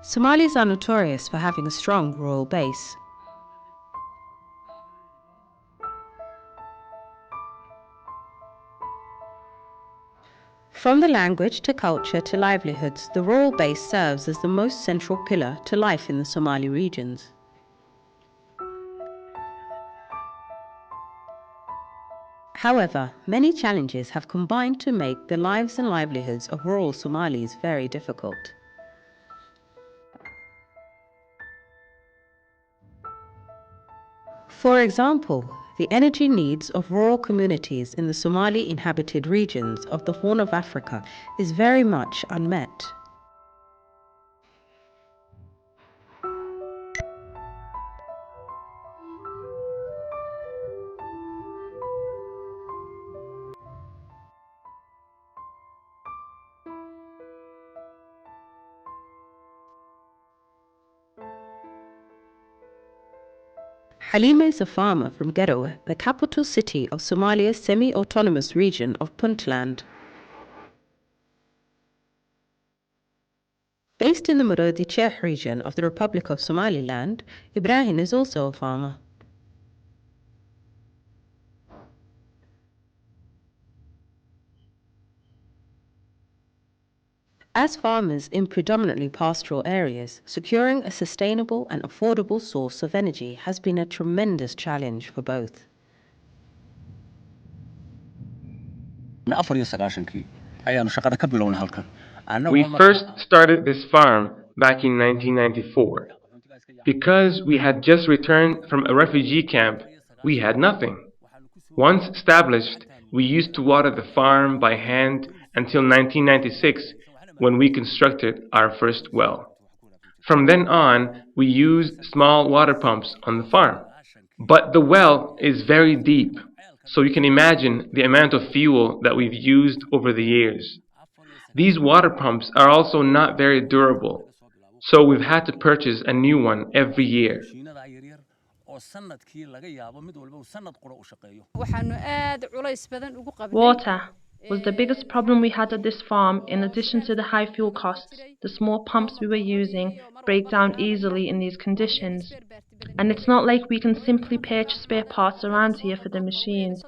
Somalis are notorious for having a strong rural base. From the language to culture to livelihoods, the rural base serves as the most central pillar to life in the Somali regions. However, many challenges have combined to make the lives and livelihoods of rural Somalis very difficult. For example, the energy needs of rural communities in the Somali inhabited regions of the Horn of Africa is very much unmet. Halima is a farmer from Garowe, the capital city of Somalia's semi-autonomous region of Puntland. Based in the Marodi Cheh region of the Republic of Somaliland, Ibrahim is also a farmer. As farmers in predominantly pastoral areas, securing a sustainable and affordable source of energy has been a tremendous challenge for both. We first started this farm back in 1994. Because we had just returned from a refugee camp, we had nothing. Once established, we used to water the farm by hand until 1996 when we constructed our first well. From then on, we used small water pumps on the farm. But the well is very deep, so you can imagine the amount of fuel that we've used over the years. These water pumps are also not very durable, so we've had to purchase a new one every year. Water was the biggest problem we had at this farm. In addition to the high fuel costs, the small pumps we were using break down easily in these conditions. And it's not like we can simply purchase spare parts around here for the machines.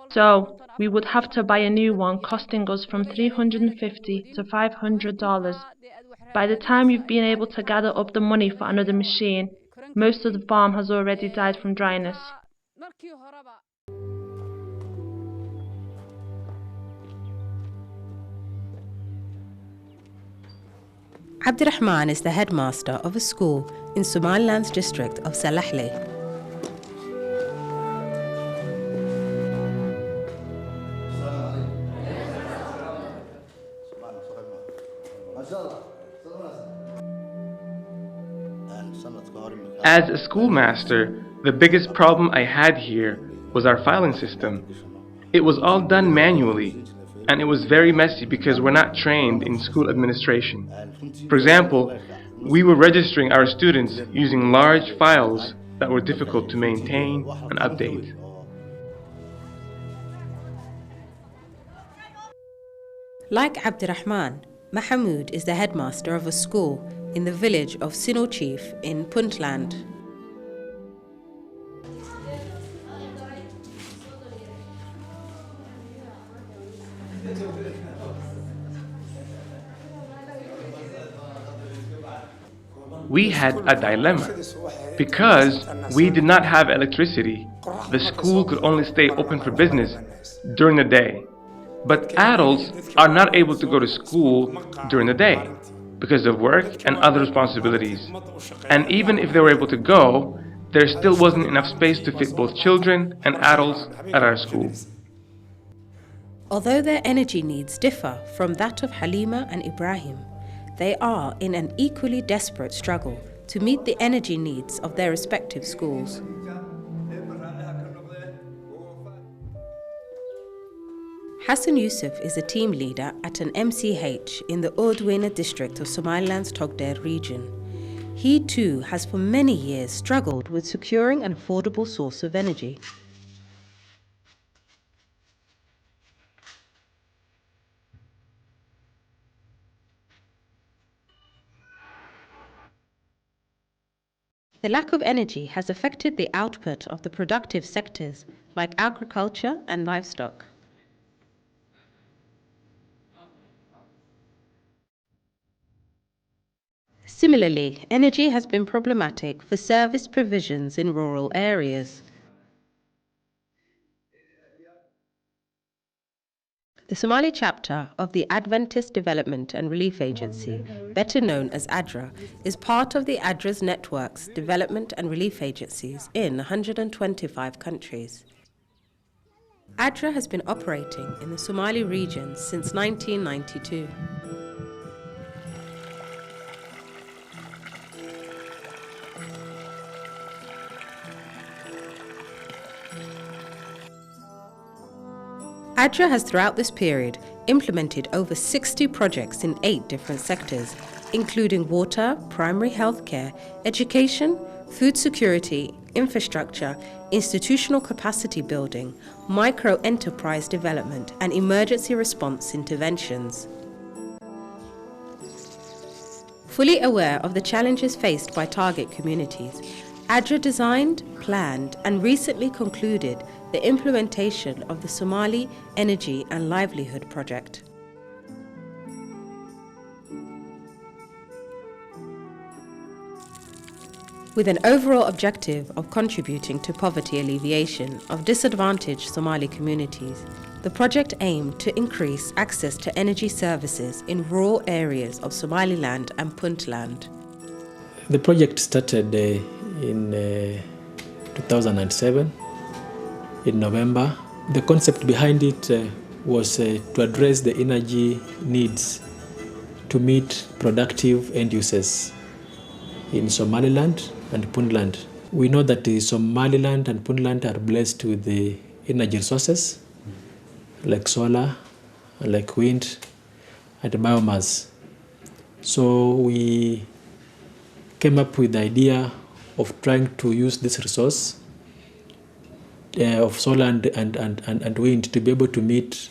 So we would have to buy a new one, costing us from $350 to $500. By the time you've been able to gather up the money for another machine, most of the farm has already died from dryness. Abdirahman is the headmaster of a school in Somaliland's district of Salahle. As a schoolmaster, the biggest problem I had here was our filing system. It was all done manually, and it was very messy because we're not trained in school administration. For example, we were registering our students using large files that were difficult to maintain and update. Like Abdirahman, Mahamoud is the headmaster of a school in the village of Sino Chief in Puntland. We had a dilemma. Because we did not have electricity, the school could only stay open for business during the day. But adults are not able to go to school during the day because of work and other responsibilities. And even if they were able to go, there still wasn't enough space to fit both children and adults at our school. Although their energy needs differ from that of Halima and Ibrahim, they are in an equally desperate struggle to meet the energy needs of their respective schools. Hassan Yusuf is a team leader at an MCH in the Ordwena district of Somaliland's Togdheer region. He too has for many years struggled with securing an affordable source of energy. The lack of energy has affected the output of the productive sectors like agriculture and livestock. Similarly, energy has been problematic for service provisions in rural areas. The Somali chapter of the Adventist Development and Relief Agency, better known as ADRA, is part of the ADRA's network's development and relief agencies in 125 countries. ADRA has been operating in the Somali region since 1992. ADRA has throughout this period implemented over 60 projects in 8 different sectors, including water, primary health care, education, food security, infrastructure, institutional capacity building, micro-enterprise development, and emergency response interventions. Fully aware of the challenges faced by target communities, ADRA designed, planned, and recently concluded the implementation of the Somali Energy and Livelihood Project. With an overall objective of contributing to poverty alleviation of disadvantaged Somali communities, the project aimed to increase access to energy services in rural areas of Somaliland and Puntland. The project started in 2007, in November. The concept behind it was to address the energy needs to meet productive end users in Somaliland and Puntland. We know that Somaliland and Puntland are blessed with the energy resources like solar, like wind, and biomass. So we came up with the idea of trying to use this resource of solar and wind to be able to meet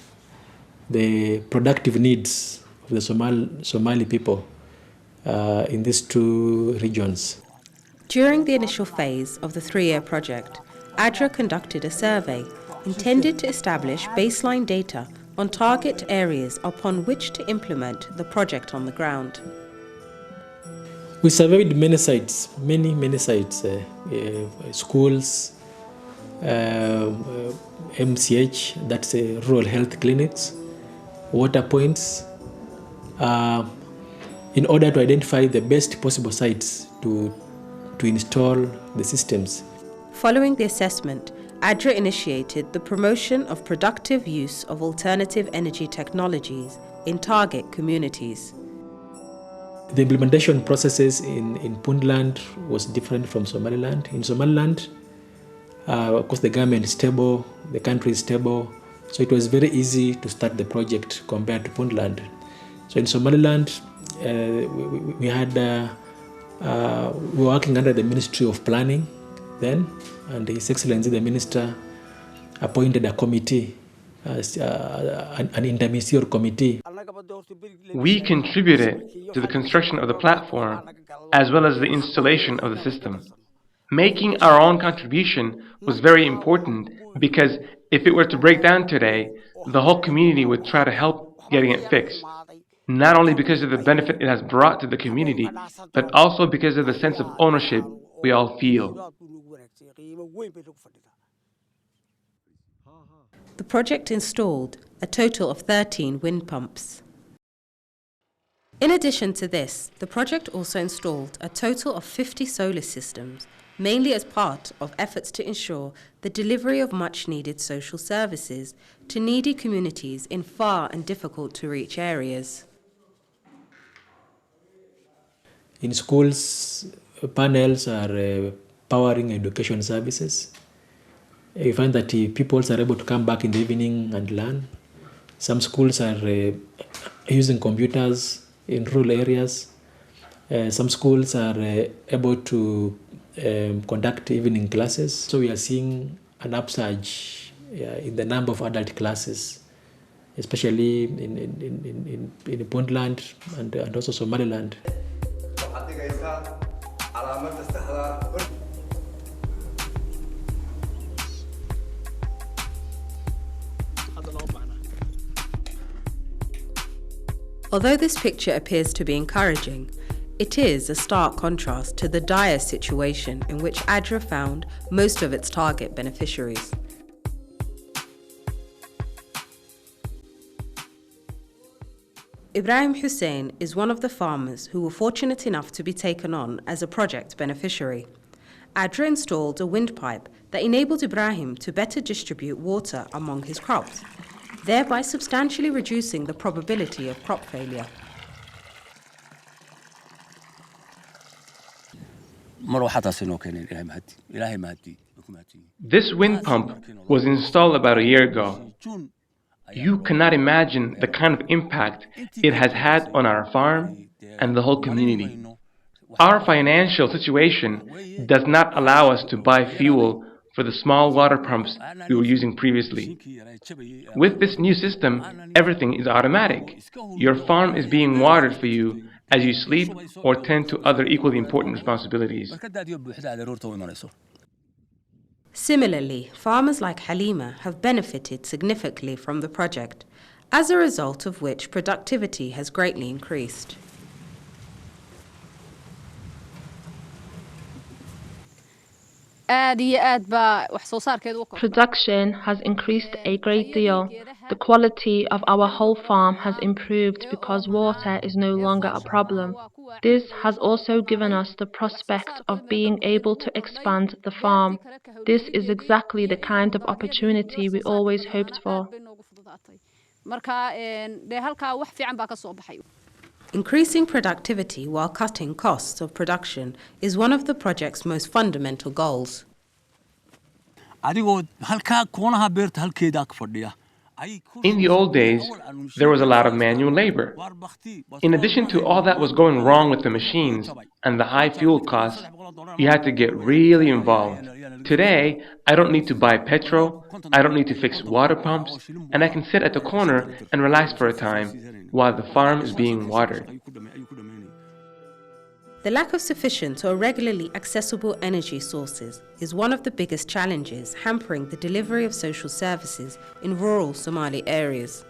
the productive needs of the Somali people in these 2 regions. During the initial phase of the 3-year project, ADRA conducted a survey intended to establish baseline data on target areas upon which to implement the project on the ground. We surveyed many sites, many sites, schools, MCH, that's rural health clinics, water points, in order to identify the best possible sites to install the systems. Following the assessment, ADRA initiated the promotion of productive use of alternative energy technologies in target communities. The implementation processes in Puntland was different from Somaliland. In Somaliland, of course, the government is stable, the country is stable, so it was very easy to start the project compared to Puntland. So in Somaliland, we were working under the Ministry of Planning then, and His Excellency the Minister appointed a committee, an interministerial committee. We contributed to the construction of the platform as well as the installation of the system. Making our own contribution was very important because if it were to break down today, the whole community would try to help getting it fixed. Not only because of the benefit it has brought to the community, but also because of the sense of ownership we all feel. The project installed a total of 13 wind pumps. In addition to this, the project also installed a total of 50 solar systems, mainly as part of efforts to ensure the delivery of much-needed social services to needy communities in far and difficult-to-reach areas. In schools, panels are powering education services. You find that pupils are able to come back in the evening and learn. Some schools are using computers in rural areas. Some schools are able to conduct evening classes. So we are seeing an upsurge in the number of adult classes, especially in Puntland and also Somaliland. Although this picture appears to be encouraging, it is a stark contrast to the dire situation in which ADRA found most of its target beneficiaries. Ibrahim Hussein is one of the farmers who were fortunate enough to be taken on as a project beneficiary. ADRA installed a windpipe that enabled Ibrahim to better distribute water among his crops, thereby substantially reducing the probability of crop failure. This wind pump was installed about a year ago. You cannot imagine the kind of impact it has had on our farm and the whole community. Our financial situation does not allow us to buy fuel for the small water pumps we were using previously. With this new system, everything is automatic. Your farm is being watered for you as you sleep or tend to other equally important responsibilities. Similarly, farmers like Halima have benefited significantly from the project, as a result of which productivity has greatly increased. Production has increased a great deal. The quality of our whole farm has improved because water is no longer a problem. This has also given us the prospect of being able to expand the farm. This is exactly the kind of opportunity we always hoped for. Increasing productivity while cutting costs of production is one of the project's most fundamental goals. In the old days, there was a lot of manual labor. In addition to all that was going wrong with the machines and the high fuel costs, you had to get really involved. Today, I don't need to buy petrol, I don't need to fix water pumps, and I can sit at the corner and relax for a time while the farm is being watered. The lack of sufficient or regularly accessible energy sources is one of the biggest challenges hampering the delivery of social services in rural Somali areas.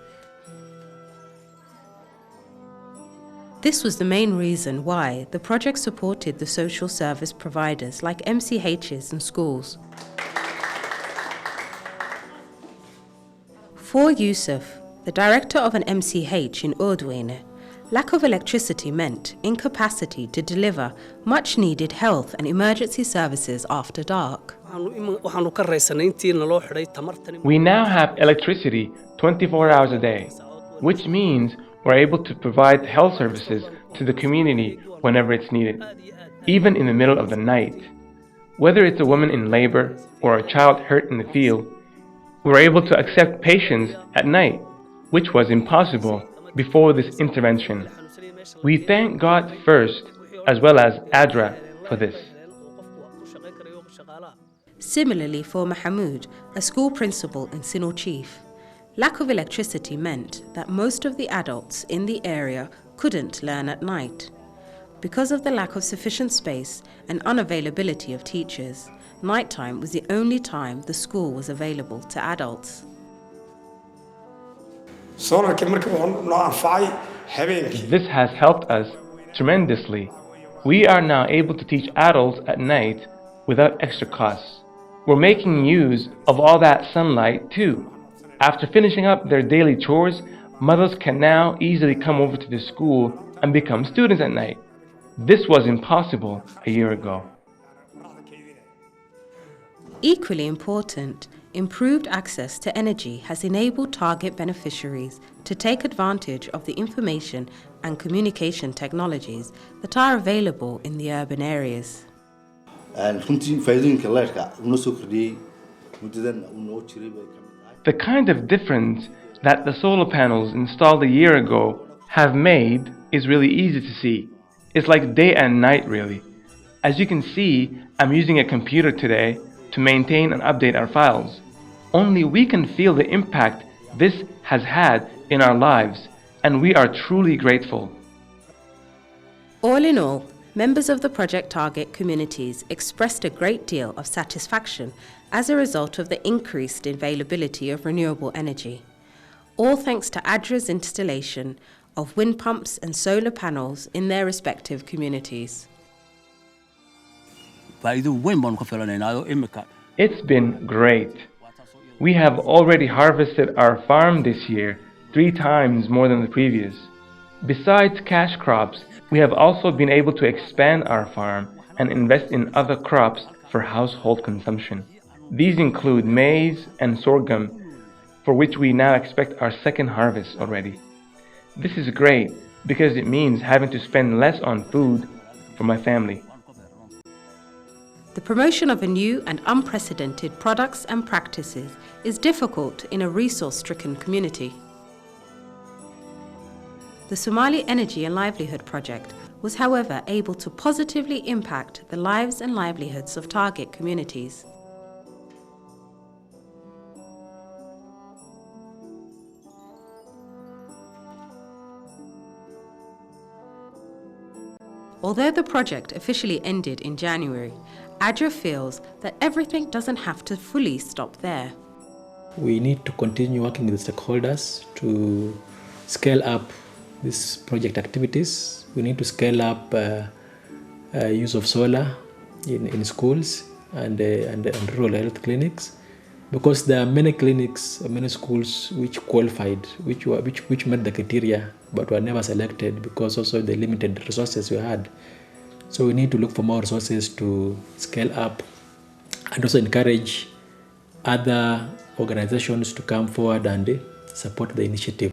This was the main reason why the project supported the social service providers like MCHs and schools. For Yusuf, the director of an MCH in Ordwene, lack of electricity meant incapacity to deliver much-needed health and emergency services after dark. We now have electricity 24 hours a day, which means we're able to provide health services to the community whenever it's needed, even in the middle of the night. Whether it's a woman in labor or a child hurt in the field, we're able to accept patients at night, which was impossible before this intervention. We thank God first, as well as ADRA, for this. Similarly for Mahmoud, a school principal in Sinor Chief, lack of electricity meant that most of the adults in the area couldn't learn at night. Because of the lack of sufficient space and unavailability of teachers, nighttime was the only time the school was available to adults. This has helped us tremendously. We are now able to teach adults at night without extra costs. We're making use of all that sunlight too. After finishing up their daily chores, mothers can now easily come over to the school and become students at night. This was impossible a year ago. Equally important, improved access to energy has enabled target beneficiaries to take advantage of the information and communication technologies that are available in the urban areas. The kind of difference that the solar panels installed a year ago have made is really easy to see. It's like day and night, really. As you can see, I'm using a computer today to maintain and update our files. Only we can feel the impact this has had in our lives, and we are truly grateful. All in all, members of the project target communities expressed a great deal of satisfaction as a result of the increased availability of renewable energy, all thanks to ADRA's installation of wind pumps and solar panels in their respective communities. It's been great. We have already harvested our farm this year 3 times more than the previous. Besides cash crops, we have also been able to expand our farm and invest in other crops for household consumption. These include maize and sorghum, for which we now expect our second harvest already. This is great because it means having to spend less on food for my family. The promotion of a new and unprecedented products and practices is difficult in a resource-stricken community. The Somali Energy and Livelihood Project was, however, able to positively impact the lives and livelihoods of target communities. Although the project officially ended in January, ADRA feels that everything doesn't have to fully stop there. We need to continue working with stakeholders to scale up these project activities. We need to scale up use of solar in schools and rural health clinics, because there are many clinics, many schools which qualified, which met the criteria, but were never selected because also the limited resources we had. So we need to look for more resources to scale up and also encourage other organizations to come forward and support the initiative.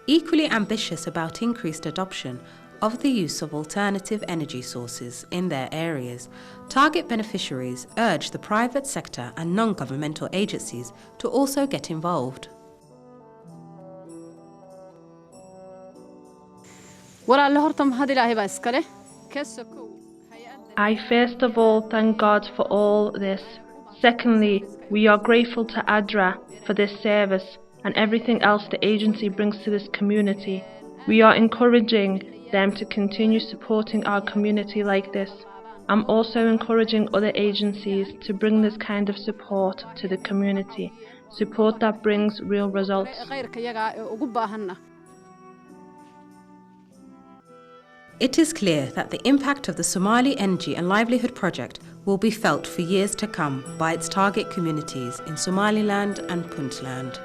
Equally ambitious about increased adoption of the use of alternative energy sources in their areas, target beneficiaries urge the private sector and non-governmental agencies to also get involved. I first of all thank God for all this. Secondly, we are grateful to ADRA for this service and everything else the agency brings to this community. We are encouraging them to continue supporting our community like this. I'm also encouraging other agencies to bring this kind of support to the community, support that brings real results. It is clear that the impact of the Somali Energy and Livelihood Project will be felt for years to come by its target communities in Somaliland and Puntland.